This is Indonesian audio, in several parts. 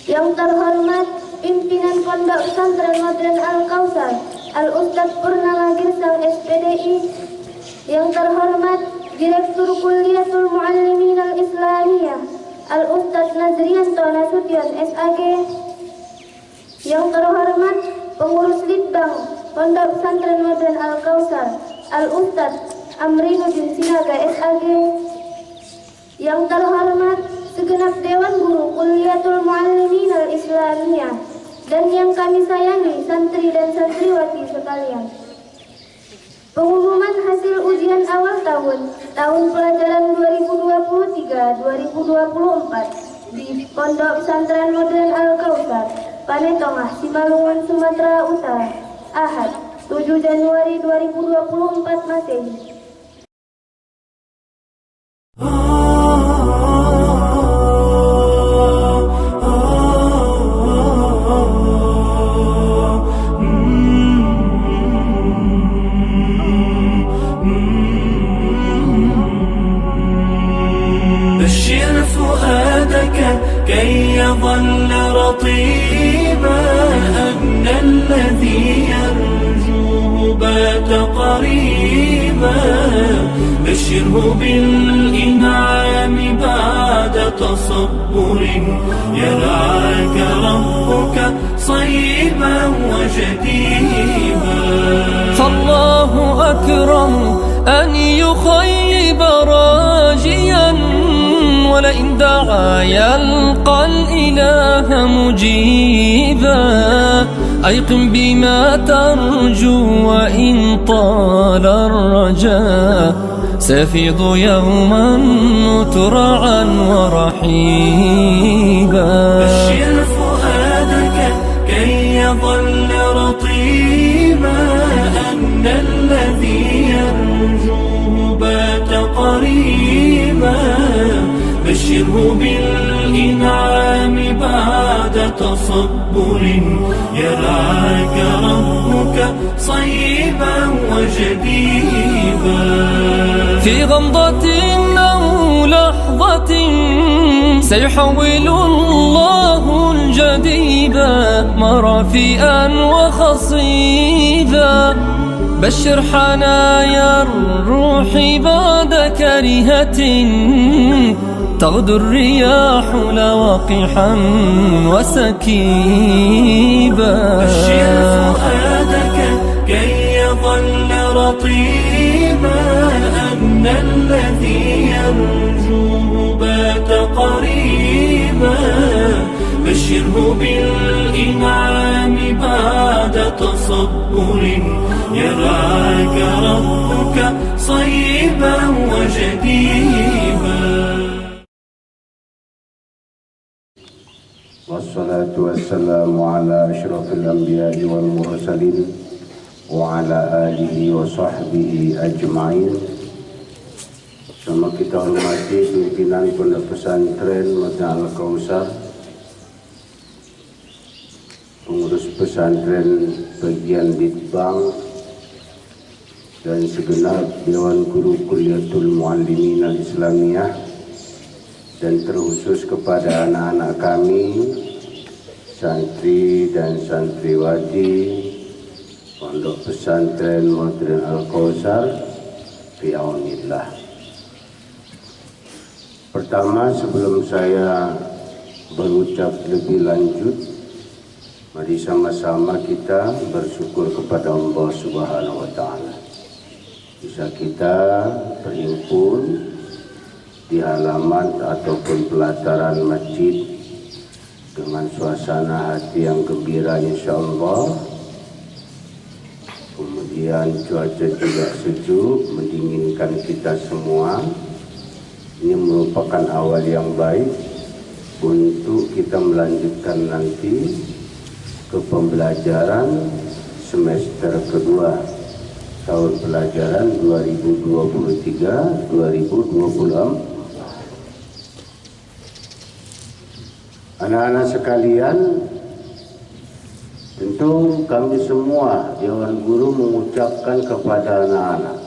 Yang terhormat pimpinan Pondok Pesantren Modern Al-Kautsar, Al-Ustadz Purnama Girsang SPDI. Yang terhormat Direktur Kulliyatul Muallimin Al-Islamiyah, Al-Ustadz Nazrianto Nasution SAG. Yang terhormat Pengurus Litbang Pondok Pesantren Modern Al-Kautsar, Al-Ustadz Amrinuddin Sinaga SAG. Yang terhormat segenap Dewan Guru Kulliyatul Muallimin Al-Islamiyah dan yang kami sayangi santri dan santriwati sekalian. Pengumuman hasil ujian awal tahun pelajaran 2023-2024 di Pondok Pesantren Modern Al-Kautsar, Panetongah, Simalungun, Sumatera Utara, Ahad, 7 Januari 2024 Masehi. بشر فؤادك كي يظل رطيبا أن الذي يرجوه بات قريبا. بشره بالإنعام بعد تصبر يرعاك ربك صيبا وجديبا. فالله أكرم أن يخيب راجيا ولئن دعا يلقى الإله مجيبا. أيقن بما ترجو وإن طال الرجاء سيفيض يوما مترعا ورحيبا. بشر فؤادك كي يظل رطيبا أن الذي يرجوه بات قريبا. بشره بالإنعام بعد تصبر يرعاك ربك صيبا وجديبا. في غمضة أو لحظة سيحول الله الجديبا مرافئا وخصيبا. بشر حنايا الروح بعد كرهة تغدو الرياح لواقحا وسكيبا. بشر فؤادك كي يظل رطيبا أن الذي يرجوه بات قريبا. بشره بالإنعام بعد تصبر يرعاك ربك صيبا وجديبا. والصلاة والسلام على أشرف الأنبياء والمرسلين وعلى آله وصحبه أجمعين. Sama kita hormati pimpinan Pondok Pesantren Modern Al-Kautsar, pengurus pesantren bagian Litbang, dan segenap Dewan Guru Kulliyatul Muallimin Al-Islamiyah, dan terkhusus kepada anak-anak kami, santri dan santriwati Pondok Pesantren Modern Al-Kautsar, bi'aunillah. Pertama, sebelum saya berucap lebih lanjut, mari sama-sama kita bersyukur kepada Allah Subhanahu wa Ta'ala. Bisa kita berhimpun di halaman ataupun pelataran masjid dengan suasana hati yang gembira insyaallah. Kemudian cuaca juga sejuk mendinginkan kita semua. Ini merupakan awal yang baik untuk kita melanjutkan nanti ke pembelajaran semester kedua tahun pelajaran 2023-2024. Anak-anak sekalian, tentu kami semua Dewan Guru mengucapkan kepada anak-anak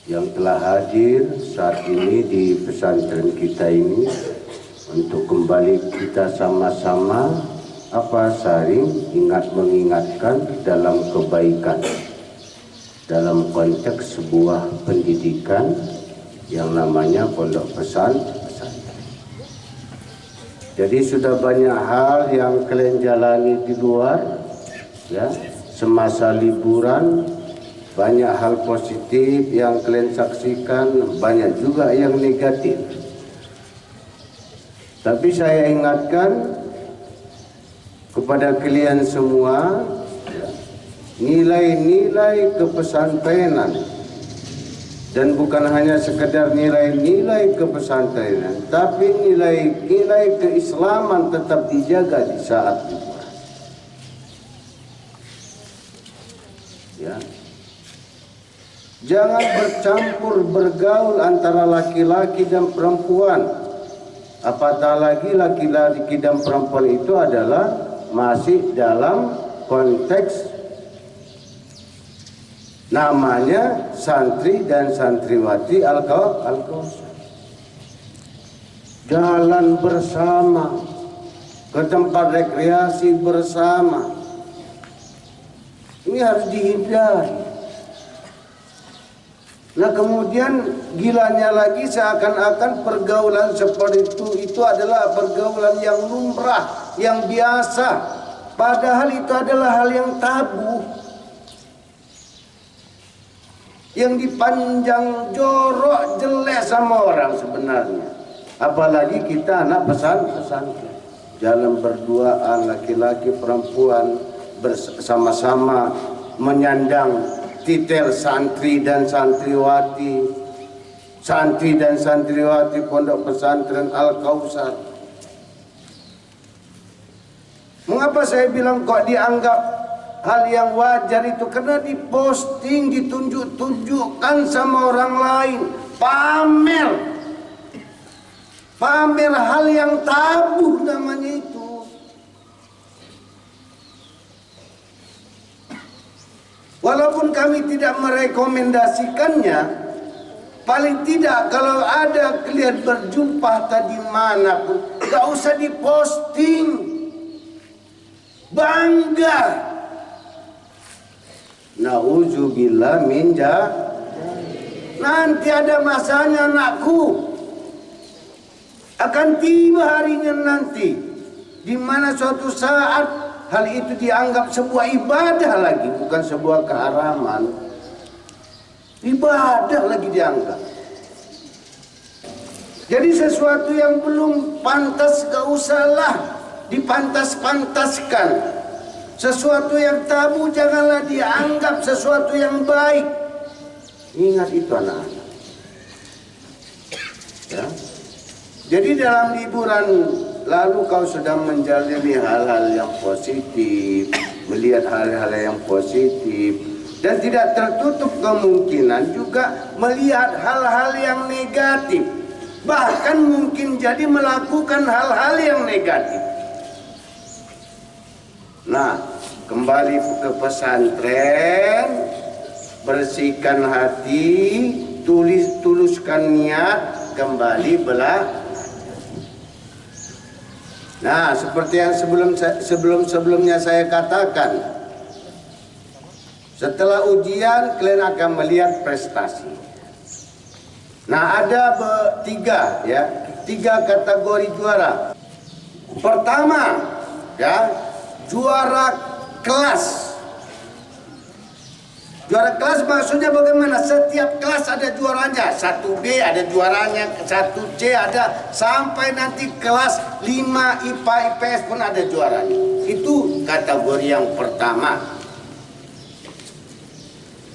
yang telah hadir saat ini di pesantren kita ini untuk kembali kita sama-sama saling ingat mengingatkan dalam kebaikan, dalam konteks sebuah pendidikan yang namanya pondok pesantren. Jadi sudah banyak hal yang kalian jalani di luar, ya, semasa liburan. Banyak hal positif yang kalian saksikan, banyak juga yang negatif. Tapi saya ingatkan kepada kalian semua, ya, nilai-nilai kepesantrenan. Dan bukan hanya sekedar nilai-nilai kepesantrenan, tapi nilai-nilai keislaman tetap dijaga di saat liburan. Ya. Jangan bercampur bergaul antara laki-laki dan perempuan. Apatah lagi laki-laki dan perempuan itu adalah masih dalam konteks namanya santri dan santriwati Al-Kausar. Jalan bersama, ke tempat rekreasi bersama. Ini harus dihindari. Nah, kemudian gilanya lagi seakan-akan pergaulan seperti itu adalah pergaulan yang lumrah, yang biasa. Padahal itu adalah hal yang tabu, yang dipanjang jorok jelek sama orang sebenarnya. Apalagi kita anak pesantren, jalan berduaan laki-laki perempuan bersama-sama menyandang titel santri dan santriwati, santri dan santriwati pondok pesantren Al-Kausar. Mengapa saya bilang kok dianggap hal yang wajar itu? Karena diposting, ditunjuk-tunjukkan sama orang lain, pamer hal yang tabu namanya itu. Walaupun kami tidak merekomendasikannya, paling tidak kalau ada kalian berjumpa tadi manapun, gak usah diposting. Bangga. Nauzubillah min nanti ada masanya anakku, akan tiba harinya nanti di mana suatu saat hal itu dianggap sebuah ibadah lagi, bukan sebuah keharaman. Ibadah lagi dianggap. Jadi sesuatu yang belum pantas gak usahlah dipantas-pantaskan. Sesuatu yang tabu janganlah dianggap sesuatu yang baik. Ingat itu anak-anak. Ya. Jadi dalam liburan lalu kau sedang menjalani hal-hal yang positif, melihat hal-hal yang positif, dan tidak tertutup kemungkinan juga melihat hal-hal yang negatif. Bahkan mungkin jadi melakukan hal-hal yang negatif. Nah, kembali ke pesantren, bersihkan hati, tuluskan niat, kembali belajar. Nah, seperti yang sebelumnya saya katakan, setelah ujian kalian akan melihat prestasi. Nah, ada tiga kategori juara. Pertama, ya, juara kelas. Juara kelas maksudnya bagaimana? Setiap kelas ada juaranya. 1B ada juaranya, 1C ada, sampai nanti kelas 5 IPA IPS pun ada juaranya. Itu kategori yang pertama.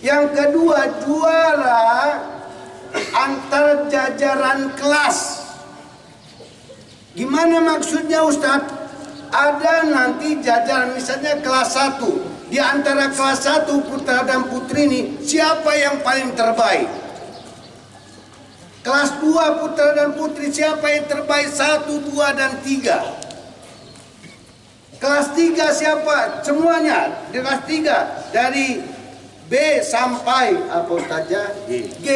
Yang kedua, juara antar jajaran kelas. Gimana maksudnya, Ustadz? Ada nanti jajaran, misalnya kelas 1. Di antara kelas 1 putra dan putri ini, siapa yang paling terbaik? Kelas 2 putra dan putri, siapa yang terbaik? 1, 2, dan 3. Kelas 3 siapa? Semuanya. Di kelas 3 dari B sampai apa saja G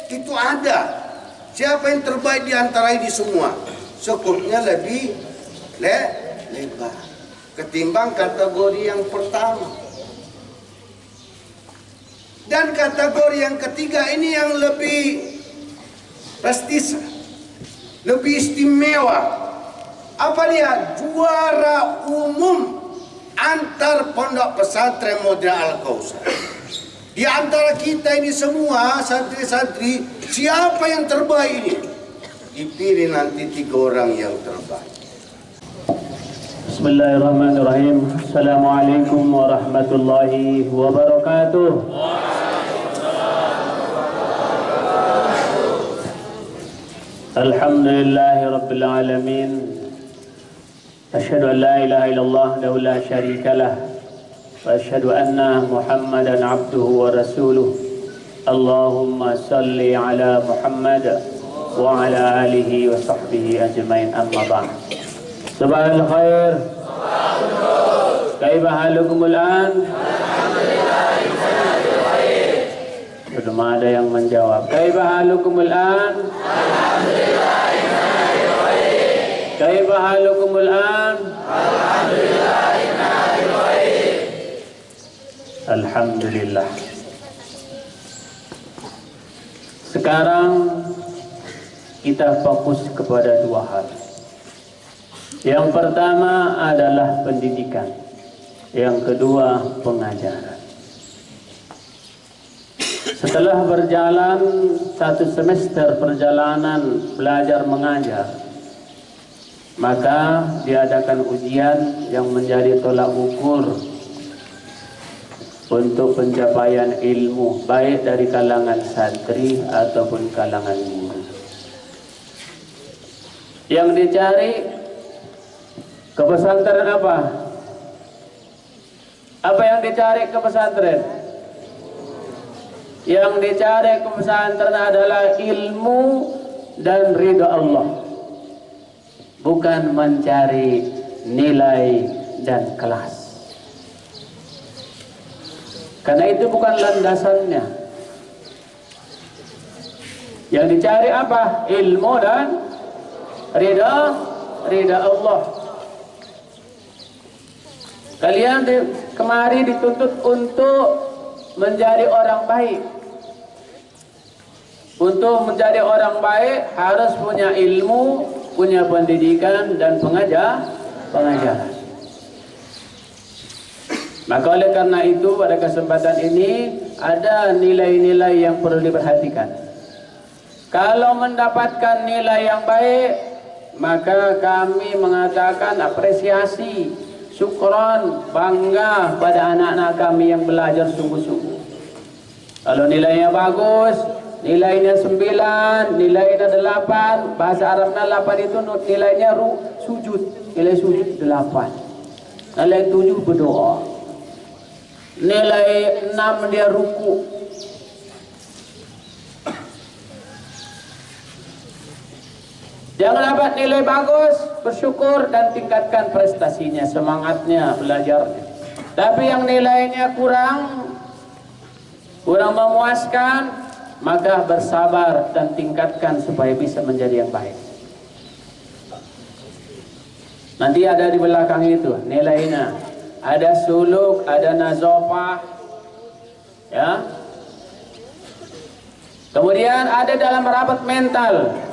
itu ada. Siapa yang terbaik di antara ini semua? Cukupnya lebih lebar ketimbang kategori yang pertama. Dan kategori yang ketiga ini yang lebih prestis, lebih istimewa. Apa dia? Juara umum antar pondok pesantren Modern Al-Kausar. Di antara kita ini semua santri-santri, siapa yang terbaik ini? Dipilih nanti 3 orang yang terbaik. Bismillahirrahmanirrahim. Assalamualaikum warahmatullahi wabarakatuh. Alhamdulillahi rabbil alamin. Asyhadu an la ilaha illallah wa la syarika lah. Wa asyhadu anna Muhammadan abduhu wa rasuluh. Allahumma salli ala Muhammad wa ala alihi wa sahbihi ajmain, amma ba'd. Sabahul khair. Kaifa halukumul an? Belum ada yang menjawab. Kaifa halukumul an? Kaifa halukumul an? Alhamdulillah. Sekarang kita fokus kepada 2 hal. Yang pertama adalah pendidikan. Yang kedua pengajaran. Setelah berjalan 1 semester perjalanan belajar mengajar, maka diadakan ujian yang menjadi tolak ukur untuk pencapaian ilmu, baik dari kalangan santri ataupun kalangan guru. Yang dicari ke pesantren apa? Apa yang dicari ke pesantren? Yang dicari ke pesantren adalah ilmu dan ridha Allah, bukan mencari nilai dan kelas. Karena itu bukan landasannya. Yang dicari apa? Ilmu dan ridha Allah. Kalian kemari dituntut untuk menjadi orang baik. Untuk menjadi orang baik harus punya ilmu, punya pendidikan dan pengajaran. Maka oleh karena itu pada kesempatan ini ada nilai-nilai yang perlu diperhatikan. Kalau mendapatkan nilai yang baik, maka kami mengatakan apresiasi, syukron, bangga pada anak-anak kami yang belajar sungguh-sungguh. Kalau nilainya bagus, nilainya 9, nilainya 8, bahasa Arabnya 8 itu nilainya sujud, nilai sujud 8, nilai 7 berdoa, nilai 6 dia ruku. Jangan dapat nilai bagus, bersyukur dan tingkatkan prestasinya, semangatnya, belajarnya. Tapi yang nilainya kurang memuaskan, maka bersabar dan tingkatkan supaya bisa menjadi yang baik. Nanti ada di belakang itu nilainya. Ada suluk, ada nazofah, ya. Kemudian ada dalam rapat mental.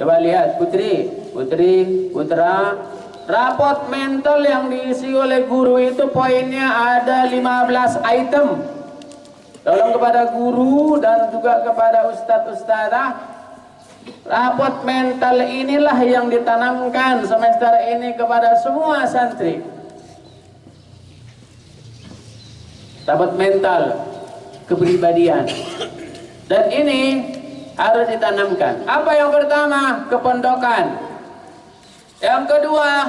Coba lihat putra, rapot mental yang diisi oleh guru itu poinnya ada 15 item. Tolong kepada guru dan juga kepada ustadz-ustadzah, rapot mental inilah yang ditanamkan semester ini kepada semua santri. Rapot mental kepribadian. Dan ini harus ditanamkan. Apa yang pertama? Kepondokan. Yang kedua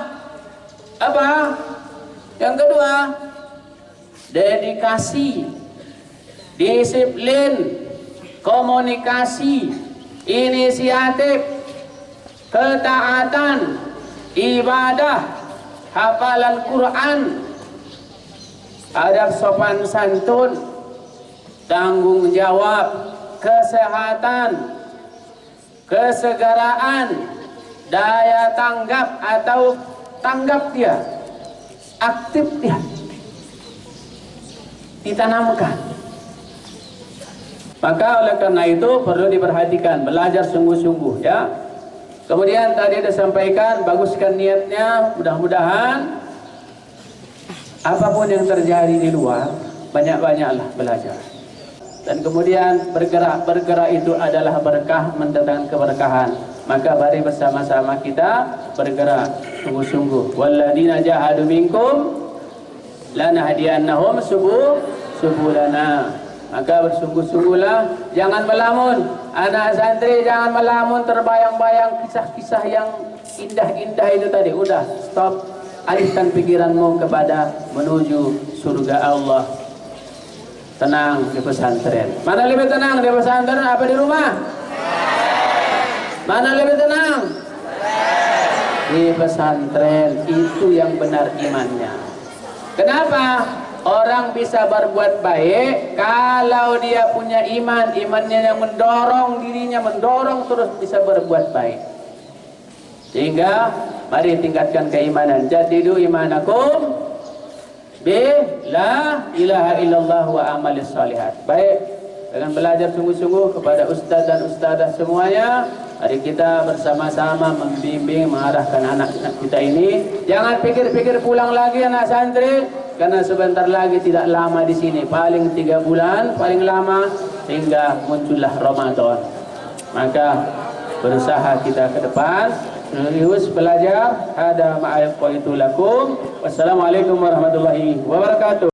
apa? Yang kedua dedikasi, disiplin, komunikasi, inisiatif, ketaatan, ibadah, hafalan Quran, adab sopan santun, tanggung jawab, kesehatan, kesegaraan, daya tanggap atau tanggap dia, aktif dia, ditanamkan. Maka oleh karena itu perlu diperhatikan, belajar sungguh-sungguh ya. Kemudian tadi ada sampaikan, baguskan niatnya, mudah-mudahan apapun yang terjadi di luar, banyak-banyaklah belajar. Dan kemudian bergerak itu adalah berkah, mendatangkan keberkahan. Maka mari bersama-sama kita bergerak sungguh-sungguh. Walladzina jahadu minkum lanahdiyannahum subulana. Maka bersungguh-sungguhlah, jangan melamun. Anak santri jangan melamun, terbayang-bayang kisah-kisah yang indah-indah itu tadi. Udah, stop. Alihkan pikiranmu kepada menuju surga Allah. Tenang di pesantren. Mana lebih tenang, di pesantren apa di rumah? Mana lebih tenang? Di pesantren, itu yang benar imannya. Kenapa? Orang bisa berbuat baik kalau dia punya iman, imannya yang mendorong dirinya, mendorong terus bisa berbuat baik. Sehingga mari tingkatkan keimanan. Jadidu imanakum bi la ilaha illallah wa amalis salihat. Baik, dengan belajar sungguh-sungguh kepada ustaz dan ustazah semuanya, mari kita bersama-sama membimbing, mengarahkan anak-anak kita ini. Jangan pikir-pikir pulang lagi anak santri, karena sebentar lagi tidak lama di sini, paling 3 bulan paling lama, sehingga muncullah Ramadan. Maka berusaha kita ke depan, serius belajar. Ada ma'ayiqaitu lakum. Wassalamualaikum warahmatullahi wabarakatuh.